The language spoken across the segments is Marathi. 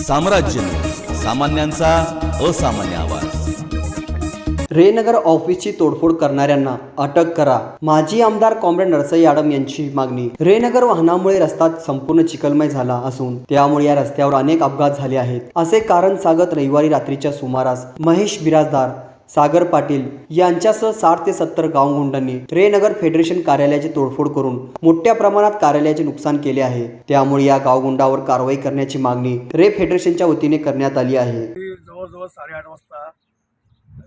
साम्राज्य, सामान्यांचा असामान्य आवाज। रेनगर ऑफिसची तोडफोड करणाऱ्यांना अटक करा, माजी आमदार कॉम्रेड नरसई आडम यांची मागणी। रेनगर वाहनामुळे रस्ता संपूर्ण चिखलमय झाला असून त्यामुळे या रस्त्यावर अनेक अपघात झाले आहेत, असे कारण सांगत रविवारी रात्रीच्या सुमारास महेश बिराजदार, सागर पाटील यांच्यासह 60 ते 70 गावगुंडांनी रेनगर फेडरेशन कार्यालयाची तोडफोड करून मोठ्या प्रमाणात कार्यालयाचे नुकसान केले आहे। त्यामुळे या गावगुंडावर कारवाई करण्याची मागणी रे फेडरेशनच्या वतीने करण्यात आली आहे। जवळजवळ 8:30 वाजता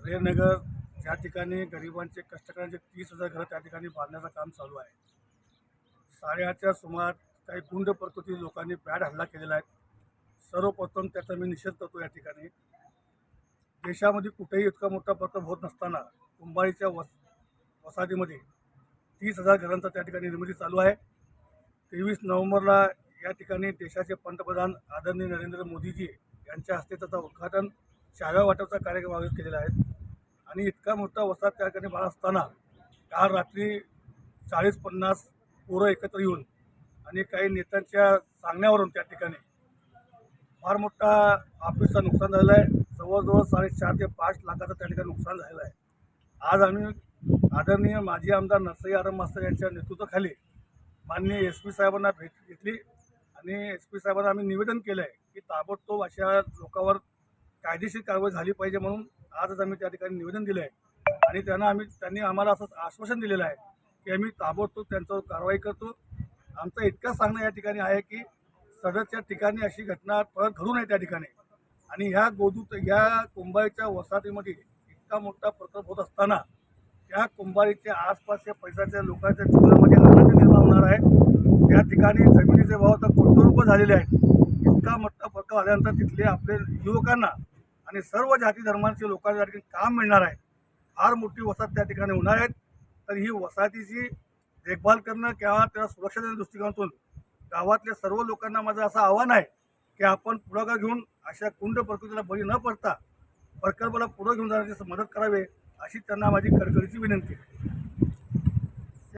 रेनगर ज्या ठिकाणी गरिबांचे कष्टकऱ्यांचे 30,000 घरं त्या ठिकाणी बांधण्याचं काम चालू आहे। 8:30च्या सुमारास काही गुंड प्रकृती लोकांनी बॅड हल्ला केलेला आहे। सर्वप्रथम त्याचा मी निषेध करतो। या ठिकाणी देशामध्ये कुठेही इतका मोठा प्रकल्प होत नसताना कुंभारीच्या वसाहतीमध्ये 30,000 घरांचा त्या ठिकाणी निर्मिती चालू आहे। 23 नोव्हेंबरला या ठिकाणी देशाचे पंतप्रधान आदरणीय नरेंद्र मोदीजी यांच्या हस्ते त्याचा उद्घाटन चाव्या वाटपचा कार्यक्रम आयोजित केलेला आहे। आणि इतका मोठा वसाहत त्या ठिकाणी बाळ असताना काल रात्री 40-50 पोरं एकत्र येऊन आणि काही नेत्यांच्या सांगण्यावरून त्या ठिकाणी फार मोठा ऑफिसचं नुकसान झालं आहे। जवळजवळ 4.5 ते 5 लाखाचं त्या ठिकाणी नुकसान झालेलं आहे। आज आम्ही आदरणीय माजी आमदार नरसई आडम मास्तर यांच्या नेतृत्वाखाली माननीय SP साहेबांना भेट घेतली आणि SP साहेबांना आम्ही निवेदन केलं आहे की ताबडतोब अशा लोकांवर कायदेशीर कारवाई झाली पाहिजे, म्हणून आजच आम्ही त्या ठिकाणी निवेदन दिलं आहे। आणि त्यांनी आम्हाला असं आश्वासन दिलेलं आहे की आम्ही ताबडतोब त्यांच्यावर कारवाई करतो। आमचं इतकं सांगणं या ठिकाणी आहे की सदरच्या ठिकाणी अशी घटना परत घडू नये त्या ठिकाणी। आणि ह्या कुंभारीच्या वसाहतीमध्ये इतका मोठा प्रकल्प होत असताना त्या कुंभारीच्या आसपासच्या पैशाच्या लोकांच्या जीवनामध्ये आनंद निर्माण होणार आहे। त्या ठिकाणी जमिनीचे भाव आता कोटी रुपये झालेले आहेत। इतका मोठा प्रकल्प आल्यानंतर तिथले आपले युवकांना आणि सर्व जाती धर्मांच्या लोकांच्या ठिकाणी काम मिळणार आहे। फार मोठी वसाहत त्या ठिकाणी होणार आहेत। तर ही वसाहतीची देखभाल करणं किंवा त्याला सुरक्षा देण्याच्या दृष्टिकोनातून गावातल्या सर्व लोकांना माझं असं आव्हान आहे की आपण पुढाकार घेऊन अशा कुंड प्रकृतीला बळी न पडता प्रकल्पाला पुढे घेऊन जाण्याची मदत करावी, अशी त्यांना माझी कळकळीची विनंती आहे।